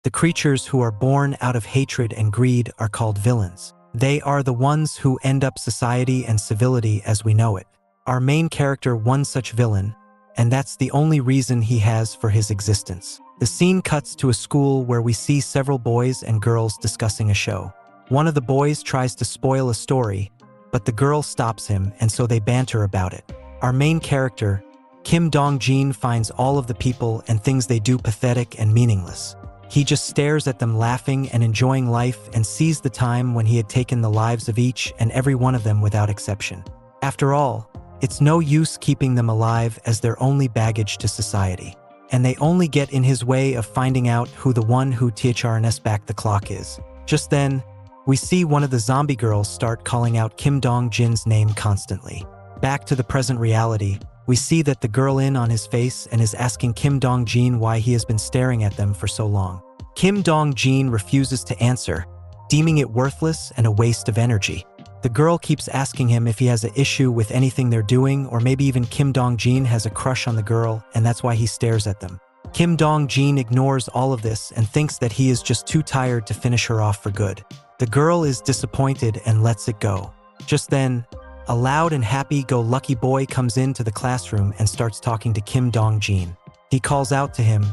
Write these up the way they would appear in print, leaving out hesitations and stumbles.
The creatures who are born out of hatred and greed are called villains. They are the ones who end up society and civility as we know it. Our main character one such villain, and that's the only reason he has for his existence. The scene cuts to a school where we see several boys and girls discussing a show. One of the boys tries to spoil a story, but the girl stops him, and so they banter about it. Our main character, Kim Dong-jin, finds all of the people and things they do pathetic and meaningless. He just stares at them laughing and enjoying life and sees the time when he had taken the lives of each and every one of them without exception. After all, it's no use keeping them alive as they're only baggage to society. And they only get in his way of finding out who the one who THRNS back the clock is. Just then, we see one of the zombie girls start calling out Kim Dong-jin's name constantly. Back to the present reality, we see that the girl in on his face and is asking Kim Dong-jin why he has been staring at them for so long. Kim Dong-jin refuses to answer, deeming it worthless and a waste of energy. The girl keeps asking him if he has an issue with anything they're doing, or maybe even Kim Dong-jin has a crush on the girl and that's why he stares at them. Kim Dong-jin ignores all of this and thinks that he is just too tired to finish her off for good. The girl is disappointed and lets it go. Just then, a loud and happy-go-lucky boy comes into the classroom and starts talking to Kim Dong-jin. He calls out to him,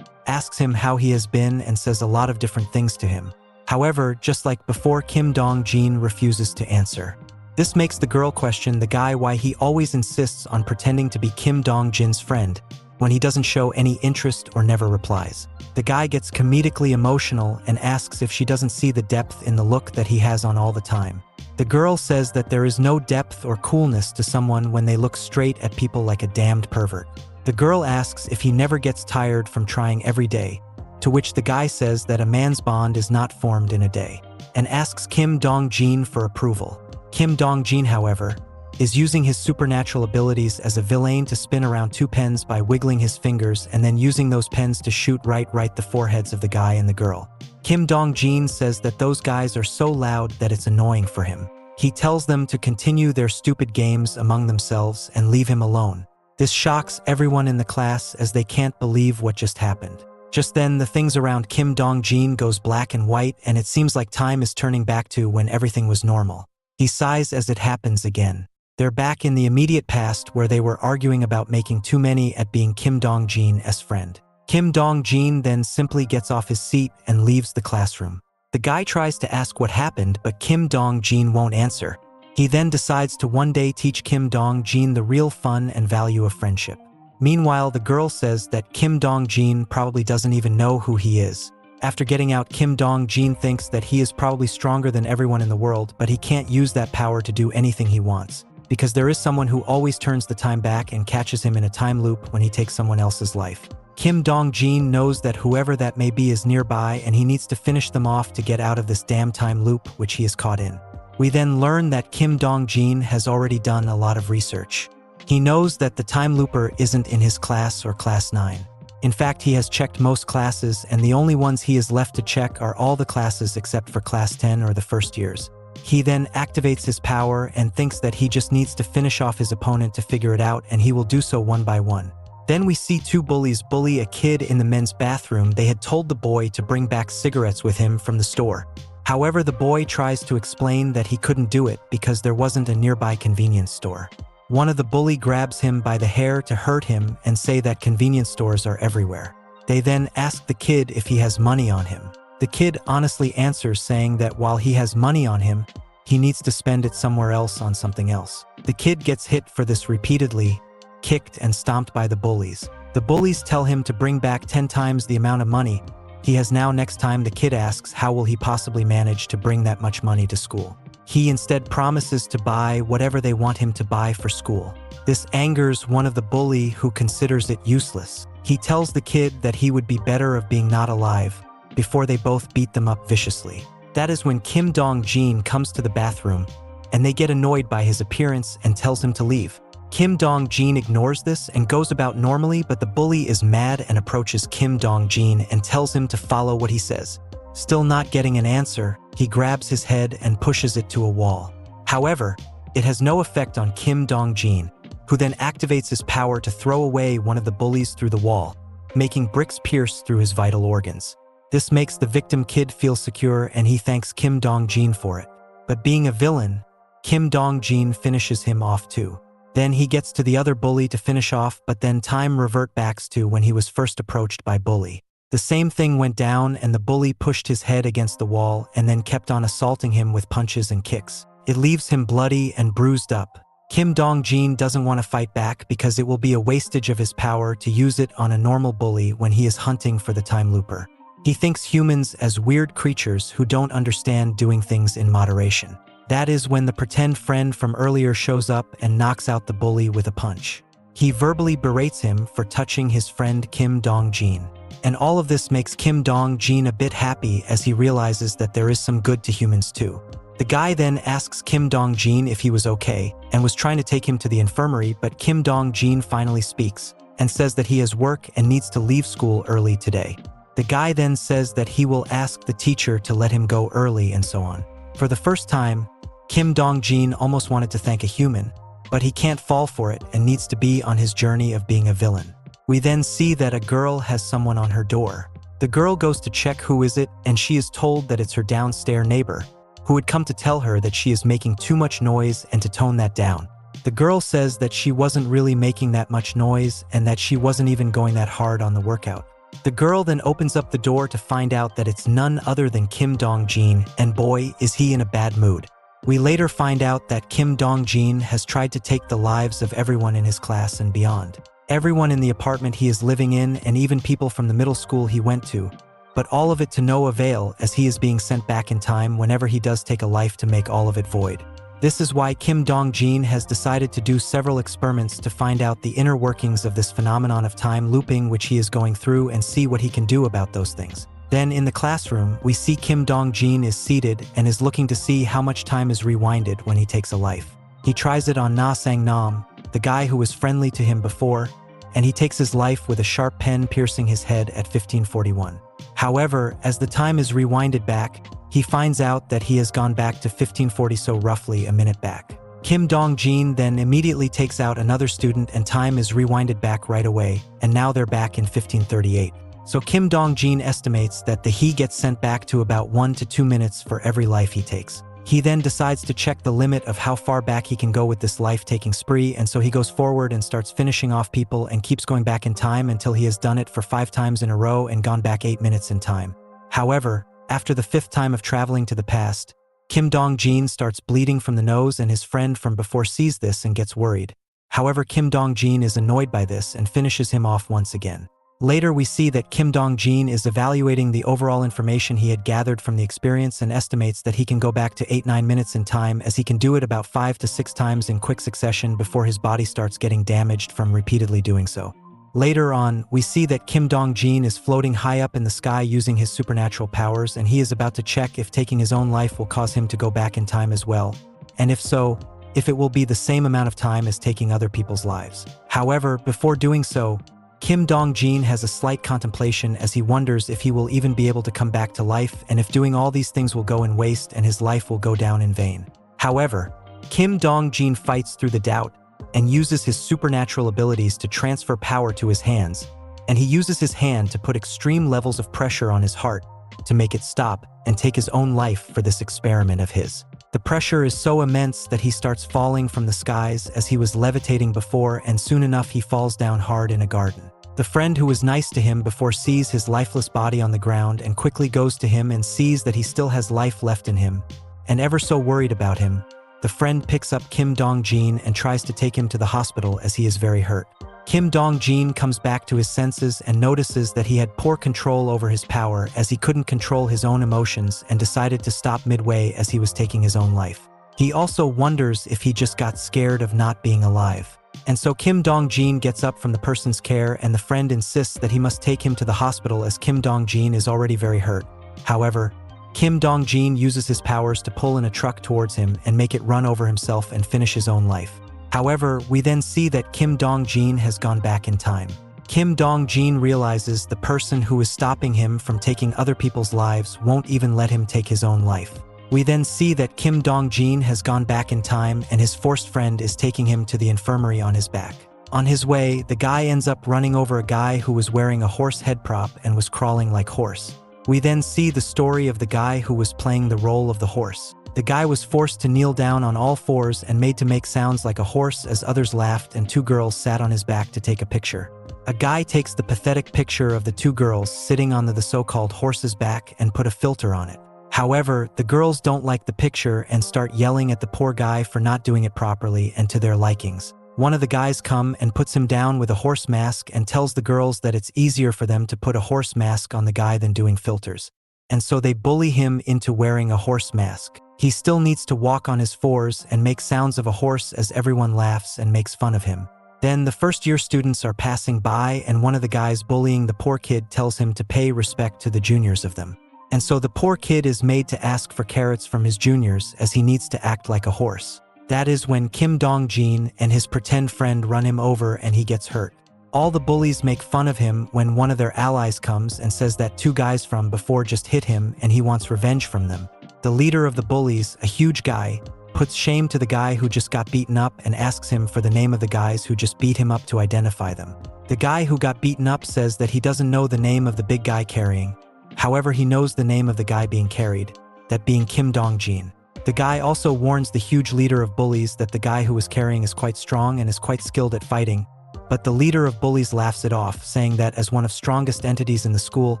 asks him how he has been, and says a lot of different things to him. However, just like before, Kim Dong-jin refuses to answer. This makes the girl question the guy why he always insists on pretending to be Kim Dong-jin's friend when he doesn't show any interest or never replies. The guy gets comedically emotional and asks if she doesn't see the depth in the look that he has on all the time. The girl says that there is no depth or coolness to someone when they look straight at people like a damned pervert. The girl asks if he never gets tired from trying every day, to which the guy says that a man's bond is not formed in a day, and asks Kim Dong-jin for approval. Kim Dong-jin, however, is using his supernatural abilities as a villain to spin around two pens by wiggling his fingers and then using those pens to shoot right the foreheads of the guy and the girl. Kim Dong-jin says that those guys are so loud that it's annoying for him. He tells them to continue their stupid games among themselves and leave him alone. This shocks everyone in the class as they can't believe what just happened. Just then, the things around Kim Dong-jin goes black and white, and it seems like time is turning back to when everything was normal. He sighs as it happens again. They're back in the immediate past where they were arguing about making too many at being Kim Dong-jin's friend. Kim Dong-jin then simply gets off his seat and leaves the classroom. The guy tries to ask what happened, but Kim Dong-jin won't answer. He then decides to one day teach Kim Dong-jin the real fun and value of friendship. Meanwhile, the girl says that Kim Dong-jin probably doesn't even know who he is. After getting out, Kim Dong-jin thinks that he is probably stronger than everyone in the world, but he can't use that power to do anything he wants, because there is someone who always turns the time back and catches him in a time loop when he takes someone else's life. Kim Dong-jin knows that whoever that may be is nearby, and he needs to finish them off to get out of this damn time loop which he is caught in. We then learn that Kim Dong-jin has already done a lot of research. He knows that the time looper isn't in his class or class 9. In fact, he has checked most classes, and the only ones he is left to check are all the classes except for class 10 or the first years. He then activates his power and thinks that he just needs to finish off his opponent to figure it out, and he will do so one by one. Then we see two bullies bully a kid in the men's bathroom. They had told the boy to bring back cigarettes with him from the store. However, the boy tries to explain that he couldn't do it because there wasn't a nearby convenience store. One of the bully grabs him by the hair to hurt him and say that convenience stores are everywhere. They then ask the kid if he has money on him. The kid honestly answers, saying that while he has money on him, he needs to spend it somewhere else on something else. The kid gets hit for this repeatedly, kicked and stomped by the bullies. The bullies tell him to bring back 10 times the amount of money he has now. Next time, the kid asks how will he possibly manage to bring that much money to school. He instead promises to buy whatever they want him to buy for school. This angers one of the bully, who considers it useless. He tells the kid that he would be better of being not alive, before they both beat them up viciously. That is when Kim Dong-jin comes to the bathroom, and they get annoyed by his appearance and tells him to leave. Kim Dong-jin ignores this and goes about normally, but the bully is mad and approaches Kim Dong-jin and tells him to follow what he says. Still not getting an answer, he grabs his head and pushes it to a wall. However, it has no effect on Kim Dong-jin, who then activates his power to throw away one of the bullies through the wall, making bricks pierce through his vital organs. This makes the victim kid feel secure and he thanks Kim Dong-jin for it. But being a villain, Kim Dong-jin finishes him off too. Then he gets to the other bully to finish off, but then time revert backs to when he was first approached by bully. The same thing went down and the bully pushed his head against the wall and then kept on assaulting him with punches and kicks. It leaves him bloody and bruised up. Kim Dong-jin doesn't want to fight back because it will be a wastage of his power to use it on a normal bully when he is hunting for the time looper. He thinks humans as weird creatures who don't understand doing things in moderation. That is when the pretend friend from earlier shows up and knocks out the bully with a punch. He verbally berates him for touching his friend Kim Dong-jin. And all of this makes Kim Dong-jin a bit happy as he realizes that there is some good to humans too. The guy then asks Kim Dong-jin if he was okay and was trying to take him to the infirmary, but Kim Dong-jin finally speaks and says that he has work and needs to leave school early today. The guy then says that he will ask the teacher to let him go early and so on. For the first time, Kim Dong-jin almost wanted to thank a human, but he can't fall for it and needs to be on his journey of being a villain. We then see that a girl has someone on her door. The girl goes to check who is it, and she is told that it's her downstairs neighbor, who had come to tell her that she is making too much noise and to tone that down. The girl says that she wasn't really making that much noise and that she wasn't even going that hard on the workout. The girl then opens up the door to find out that it's none other than Kim Dong-jin, and boy, is he in a bad mood. We later find out that Kim Dong-jin has tried to take the lives of everyone in his class and beyond. Everyone in the apartment he is living in and even people from the middle school he went to. But all of it to no avail as he is being sent back in time whenever he does take a life to make all of it void. This is why Kim Dong-jin has decided to do several experiments to find out the inner workings of this phenomenon of time looping which he is going through and see what he can do about those things. Then in the classroom, we see Kim Dong-jin is seated and is looking to see how much time is rewinded when he takes a life. He tries it on Na Sang-nam, the guy who was friendly to him before, and he takes his life with a sharp pen piercing his head at 1541. However, as the time is rewinded back, he finds out that he has gone back to 1540, so roughly a minute back. Kim Dong-jin then immediately takes out another student and time is rewinded back right away, and now they're back in 1538. So Kim Dong-jin estimates that he gets sent back to about 1 to 2 minutes for every life he takes. He then decides to check the limit of how far back he can go with this life-taking spree, and so he goes forward and starts finishing off people and keeps going back in time until he has done it for 5 times in a row and gone back 8 minutes in time. However, after the 5th time of traveling to the past, Kim Dong-jin starts bleeding from the nose and his friend from before sees this and gets worried. However, Kim Dong-jin is annoyed by this and finishes him off once again. Later we see that Kim Dong-jin is evaluating the overall information he had gathered from the experience and estimates that he can go back to 8-9 minutes in time as he can do it about 5 to 6 times in quick succession before his body starts getting damaged from repeatedly doing so. Later on, we see that Kim Dong-jin is floating high up in the sky using his supernatural powers, and he is about to check if taking his own life will cause him to go back in time as well, and if so, if it will be the same amount of time as taking other people's lives. However, before doing so, Kim Dong-jin has a slight contemplation as he wonders if he will even be able to come back to life and if doing all these things will go in waste and his life will go down in vain. However, Kim Dong-jin fights through the doubt and uses his supernatural abilities to transfer power to his hands, and he uses his hand to put extreme levels of pressure on his heart to make it stop and take his own life for this experiment of his. The pressure is so immense that he starts falling from the skies as he was levitating before, and soon enough he falls down hard in a garden. The friend who was nice to him before sees his lifeless body on the ground and quickly goes to him and sees that he still has life left in him, and ever so worried about him, the friend picks up Kim Dong-jin and tries to take him to the hospital as he is very hurt. Kim Dong-jin comes back to his senses and notices that he had poor control over his power as he couldn't control his own emotions and decided to stop midway as he was taking his own life. He also wonders if he just got scared of not being alive. And so Kim Dong-jin gets up from the person's care and the friend insists that he must take him to the hospital as Kim Dong-jin is already very hurt. However, Kim Dong-jin uses his powers to pull in a truck towards him and make it run over himself and finish his own life. However, we then see that Kim Dong-jin has gone back in time. Kim Dong-jin realizes the person who is stopping him from taking other people's lives won't even let him take his own life. We then see that Kim Dong-jin has gone back in time and his forced friend is taking him to the infirmary on his back. On his way, the guy ends up running over a guy who was wearing a horse head prop and was crawling like horse. We then see the story of the guy who was playing the role of the horse. The guy was forced to kneel down on all fours and made to make sounds like a horse as others laughed and two girls sat on his back to take a picture. A guy takes the pathetic picture of the two girls sitting on the so-called horse's back and put a filter on it. However, the girls don't like the picture and start yelling at the poor guy for not doing it properly and to their likings. One of the guys come and puts him down with a horse mask and tells the girls that it's easier for them to put a horse mask on the guy than doing filters. And so they bully him into wearing a horse mask. He still needs to walk on his fours and make sounds of a horse as everyone laughs and makes fun of him. Then the first-year students are passing by and one of the guys bullying the poor kid tells him to pay respect to the juniors of them. And so the poor kid is made to ask for carrots from his juniors as he needs to act like a horse. That is when Kim Dong-jin and his pretend friend run him over and he gets hurt. All the bullies make fun of him when one of their allies comes and says that two guys from before just hit him and he wants revenge from them. The leader of the bullies, a huge guy, puts shame to the guy who just got beaten up and asks him for the name of the guys who just beat him up to identify them. The guy who got beaten up says that he doesn't know the name of the big guy carrying. However, he knows the name of the guy being carried, that being Kim Dong-jin. The guy also warns the huge leader of bullies that the guy who is carrying is quite strong and is quite skilled at fighting, but the leader of bullies laughs it off, saying that as one of strongest entities in the school,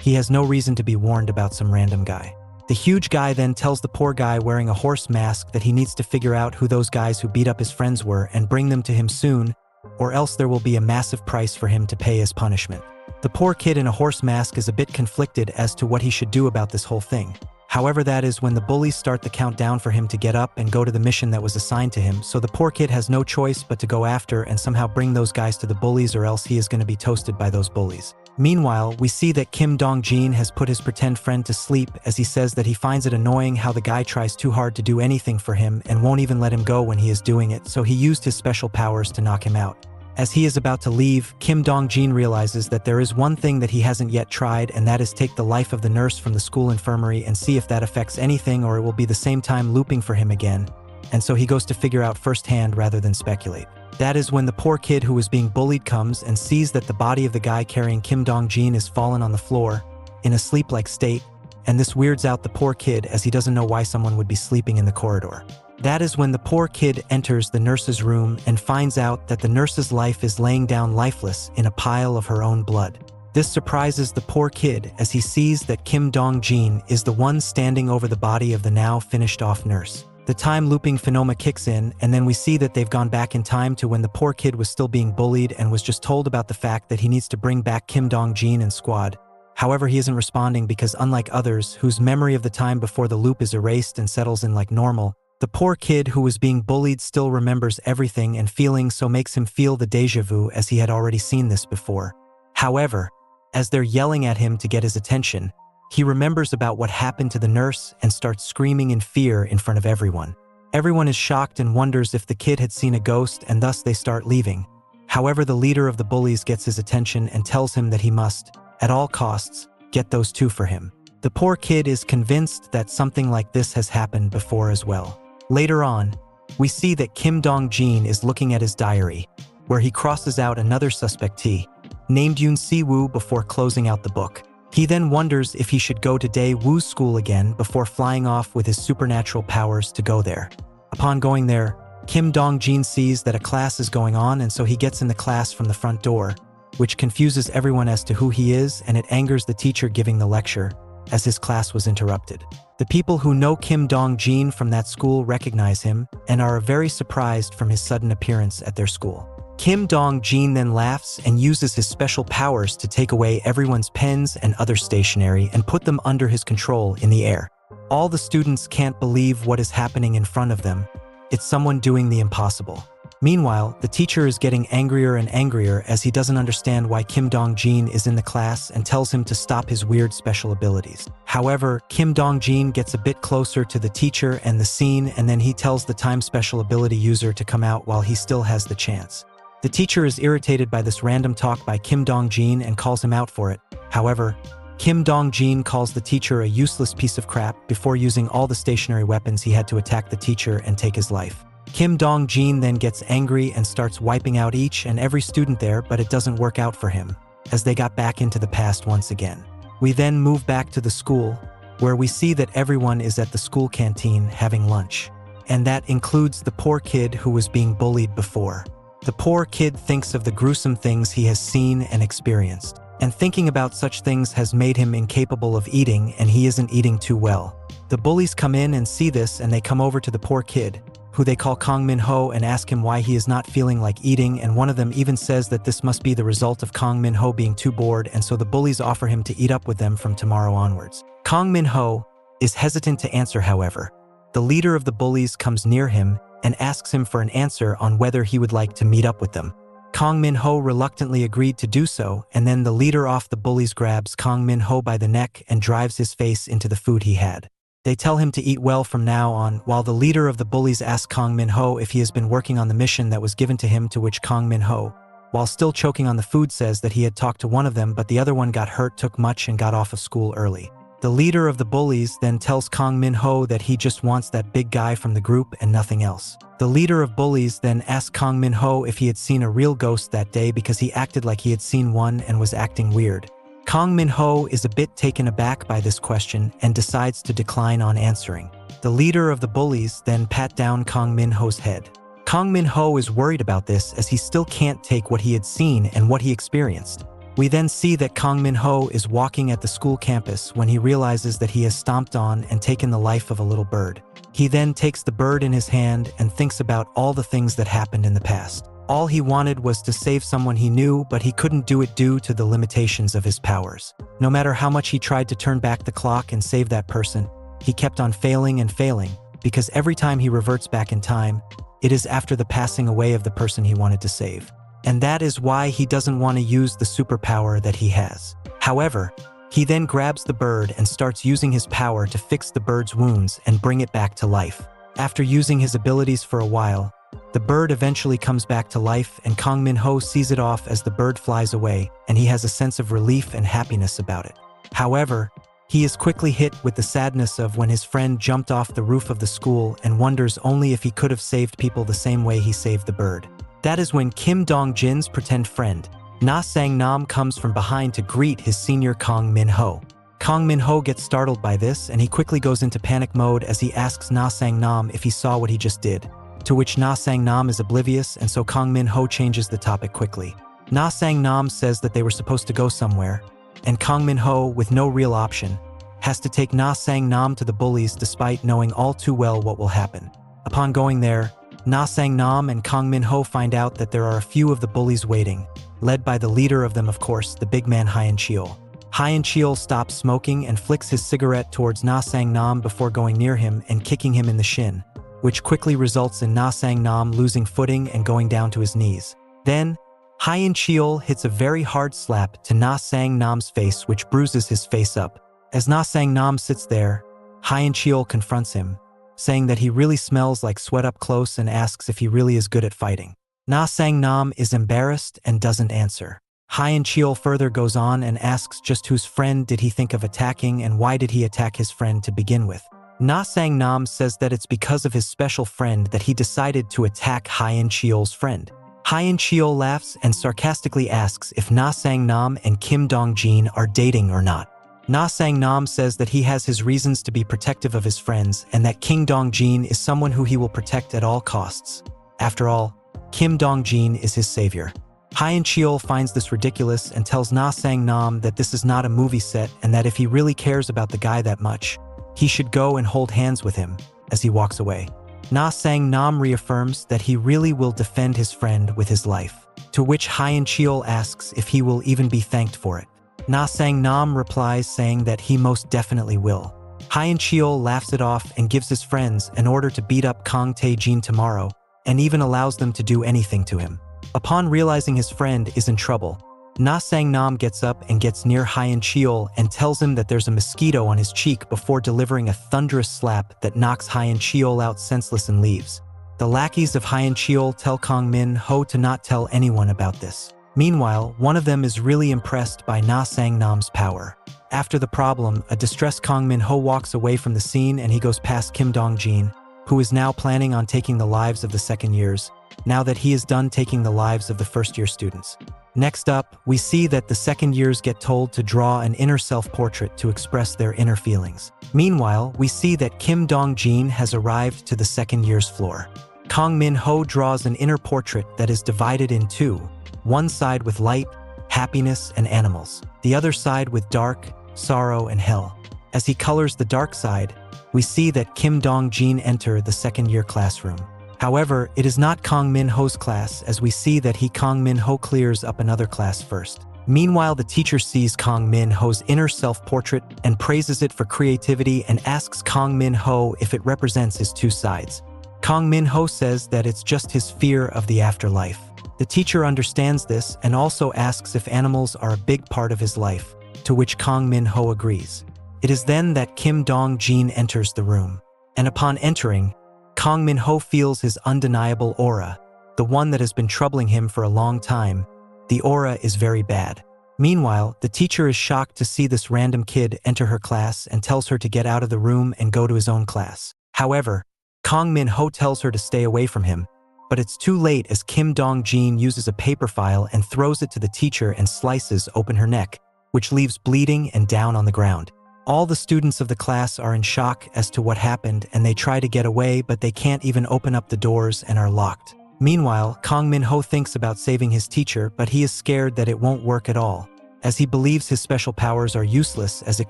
he has no reason to be warned about some random guy. The huge guy then tells the poor guy wearing a horse mask that he needs to figure out who those guys who beat up his friends were and bring them to him soon, or else there will be a massive price for him to pay as punishment. The poor kid in a horse mask is a bit conflicted as to what he should do about this whole thing. However, that is when the bullies start the countdown for him to get up and go to the mission that was assigned to him, so the poor kid has no choice but to go after and somehow bring those guys to the bullies, or else he is going to be toasted by those bullies. Meanwhile, we see that Kim Dong-jin has put his pretend friend to sleep as he says that he finds it annoying how the guy tries too hard to do anything for him and won't even let him go when he is doing it, so he used his special powers to knock him out. As he is about to leave, Kim Dong-jin realizes that there is one thing that he hasn't yet tried, and that is take the life of the nurse from the school infirmary and see if that affects anything, or it will be the same time looping for him again. And so he goes to figure out firsthand rather than speculate. That is when the poor kid who was being bullied comes and sees that the body of the guy carrying Kim Dong-jin is fallen on the floor, in a sleep-like state, and this weirds out the poor kid as he doesn't know why someone would be sleeping in the corridor. That is when the poor kid enters the nurse's room and finds out that the nurse's life is laying down lifeless in a pile of her own blood. This surprises the poor kid as he sees that Kim Dong-jin is the one standing over the body of the now finished-off nurse. The time-looping phenomena kicks in, and then we see that they've gone back in time to when the poor kid was still being bullied and was just told about the fact that he needs to bring back Kim Dong-jin and squad. However, he isn't responding because unlike others, whose memory of the time before the loop is erased and settles in like normal, the poor kid who was being bullied still remembers everything and feeling, so makes him feel the déjà vu as he had already seen this before. However, as they're yelling at him to get his attention, he remembers about what happened to the nurse and starts screaming in fear in front of everyone. Everyone is shocked and wonders if the kid had seen a ghost, and thus they start leaving. However, the leader of the bullies gets his attention and tells him that he must, at all costs, get those two for him. The poor kid is convinced that something like this has happened before as well. Later on, we see that Kim Dong-jin is looking at his diary, where he crosses out another suspectee, named Yoon Si-woo, before closing out the book. He then wonders if he should go to Dae-woo's school again before flying off with his supernatural powers to go there. Upon going there, Kim Dong-jin sees that a class is going on, and so he gets in the class from the front door, which confuses everyone as to who he is, and it angers the teacher giving the lecture, as his class was interrupted. The people who know Kim Dong-jin from that school recognize him and are very surprised from his sudden appearance at their school. Kim Dong-jin then laughs and uses his special powers to take away everyone's pens and other stationery and put them under his control in the air. All the students can't believe what is happening in front of them. It's someone doing the impossible. Meanwhile, the teacher is getting angrier and angrier as he doesn't understand why Kim Dong-jin is in the class and tells him to stop his weird special abilities. However, Kim Dong-jin gets a bit closer to the teacher and the scene, and then he tells the time special ability user to come out while he still has the chance. The teacher is irritated by this random talk by Kim Dong-jin and calls him out for it. However, Kim Dong-jin calls the teacher a useless piece of crap before using all the stationary weapons he had to attack the teacher and take his life. Kim Dong-jin then gets angry and starts wiping out each and every student there, but it doesn't work out for him, as they got back into the past once again. We then move back to the school, where we see that everyone is at the school canteen having lunch. And that includes the poor kid who was being bullied before. The poor kid thinks of the gruesome things he has seen and experienced. And thinking about such things has made him incapable of eating, and he isn't eating too well. The bullies come in and see this, and they come over to the poor kid, who they call Kang Min-ho, and ask him why he is not feeling like eating, and one of them even says that this must be the result of Kang Min-ho being too bored, and so the bullies offer him to eat up with them from tomorrow onwards. Kang Min-ho is hesitant to answer, however. The leader of the bullies comes near him and asks him for an answer on whether he would like to meet up with them. Kang Min-ho reluctantly agreed to do so, and then the leader of the bullies grabs Kang Min-ho by the neck and drives his face into the food he had. They tell him to eat well from now on, while the leader of the bullies asks Kang Min-ho if he has been working on the mission that was given to him, to which Kang Min-ho, while still choking on the food, says that he had talked to one of them, but the other one got hurt, took much, and got off of school early. The leader of the bullies then tells Kang Min-ho that he just wants that big guy from the group and nothing else. The leader of bullies then asks Kang Min-ho if he had seen a real ghost that day, because he acted like he had seen one and was acting weird. Kang Min-ho is a bit taken aback by this question and decides to decline on answering. The leader of the bullies then pat down Kang Min-ho's head. Kang Min-ho is worried about this, as he still can't take what he had seen and what he experienced. We then see that Kang Min-ho is walking at the school campus when he realizes that he has stomped on and taken the life of a little bird. He then takes the bird in his hand and thinks about all the things that happened in the past. All he wanted was to save someone he knew, but he couldn't do it due to the limitations of his powers. No matter how much he tried to turn back the clock and save that person, he kept on failing and failing, because every time he reverts back in time, it is after the passing away of the person he wanted to save. And that is why he doesn't want to use the superpower that he has. However, he then grabs the bird and starts using his power to fix the bird's wounds and bring it back to life. After using his abilities for a while, the bird eventually comes back to life, and Kang Min-ho sees it off as the bird flies away, and he has a sense of relief and happiness about it. However, he is quickly hit with the sadness of when his friend jumped off the roof of the school and wonders only if he could have saved people the same way he saved the bird. That is when Kim Dong-jin's pretend friend, Na Sang-nam, comes from behind to greet his senior Kang Min-ho. Kang Min-ho gets startled by this, and he quickly goes into panic mode as he asks Na Sang-nam if he saw what he just did, to which Na Sang-nam is oblivious, and so Kang Min-ho changes the topic quickly. Na Sang-nam says that they were supposed to go somewhere, and Kang Min-ho, with no real option, has to take Na Sang-nam to the bullies despite knowing all too well what will happen. Upon going there, Na Sang-nam and Kang Min-ho find out that there are a few of the bullies waiting, led by the leader of them, of course, the big man Hyeon-cheol. Hyeon-cheol stops smoking and flicks his cigarette towards Na Sang-nam before going near him and kicking him in the shin, which quickly results in Na Sang-nam losing footing and going down to his knees. Then, Hyeon-cheol hits a very hard slap to Na Sang-nam's face, which bruises his face up. As Na Sang-nam sits there, Hyeon-cheol confronts him, saying that he really smells like sweat up close, and asks if he really is good at fighting. Na Sang-nam is embarrassed and doesn't answer. Hyeon-cheol further goes on and asks just whose friend did he think of attacking and why did he attack his friend to begin with. Na Sang-nam says that it's because of his special friend that he decided to attack Hyeon-cheol's friend. Hyeon-cheol laughs and sarcastically asks if Na Sang-nam and Kim Dong-jin are dating or not. Na Sang-nam says that he has his reasons to be protective of his friends and that Kim Dong-jin is someone who he will protect at all costs. After all, Kim Dong-jin is his savior. Hyeon-cheol finds this ridiculous and tells Na Sang-nam that this is not a movie set and that if he really cares about the guy that much, he should go and hold hands with him as he walks away. Na Sang-nam reaffirms that he really will defend his friend with his life, to which Hyeon-cheol asks if he will even be thanked for it. Na Sang-nam replies saying that he most definitely will. Hyeon-cheol laughs it off and gives his friends an order to beat up Kang Tae-jin tomorrow, and even allows them to do anything to him. Upon realizing his friend is in trouble, Na Sang-nam gets up and gets near Hyeon-cheol and tells him that there's a mosquito on his cheek before delivering a thunderous slap that knocks Hyeon-cheol out senseless and leaves. The lackeys of Hyeon-cheol tell Kang Min-ho to not tell anyone about this. Meanwhile, one of them is really impressed by Na Sang-nam's power. After the problem, a distressed Kang Min-ho walks away from the scene and he goes past Kim Dong-jin, who is now planning on taking the lives of the second years, now that he is done taking the lives of the first-year students. Next up, we see that the second years get told to draw an inner self-portrait to express their inner feelings. Meanwhile, we see that Kim Dong-jin has arrived to the second year's floor. Kang Min-ho draws an inner portrait that is divided in two, one side with light, happiness, and animals, the other side with dark, sorrow, and hell. As he colors the dark side, we see that Kim Dong-jin enter the second-year classroom. However, it is not Kang Min-ho's class, as we see that Kang Min-ho clears up another class first. Meanwhile, the teacher sees Kang Min-ho's inner self-portrait and praises it for creativity and asks Kang Min-ho if it represents his two sides. Kang Min-ho says that it's just his fear of the afterlife. The teacher understands this and also asks if animals are a big part of his life, to which Kang Min-ho agrees. It is then that Kim Dong-jin enters the room, and upon entering, Kang Min-ho feels his undeniable aura, the one that has been troubling him for a long time. The aura is very bad. Meanwhile, the teacher is shocked to see this random kid enter her class and tells her to get out of the room and go to his own class. However, Kang Min-ho tells her to stay away from him, but it's too late as Kim Dong-jin uses a paper file and throws it to the teacher and slices open her neck, which leaves bleeding and down on the ground. All the students of the class are in shock as to what happened and they try to get away, but they can't even open up the doors and are locked. Meanwhile, Kang Min-ho thinks about saving his teacher, but he is scared that it won't work at all, as he believes his special powers are useless as it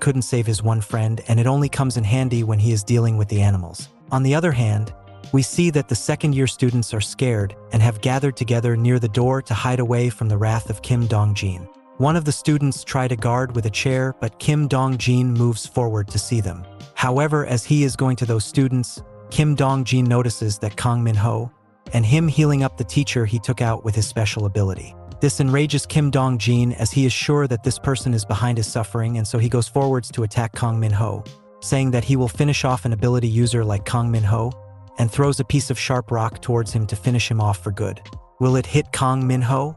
couldn't save his one friend and it only comes in handy when he is dealing with the animals. On the other hand, we see that the second-year students are scared and have gathered together near the door to hide away from the wrath of Kim Dong-jin. One of the students try to guard with a chair, but Kim Dong-jin moves forward to see them. However, as he is going to those students, Kim Dong-jin notices that Kang Min-ho, and him healing up the teacher he took out with his special ability. This enrages Kim Dong-jin as he is sure that this person is behind his suffering, and so he goes forwards to attack Kang Min-ho, saying that he will finish off an ability user like Kang Min-ho, and throws a piece of sharp rock towards him to finish him off for good. Will it hit Kang Min-ho?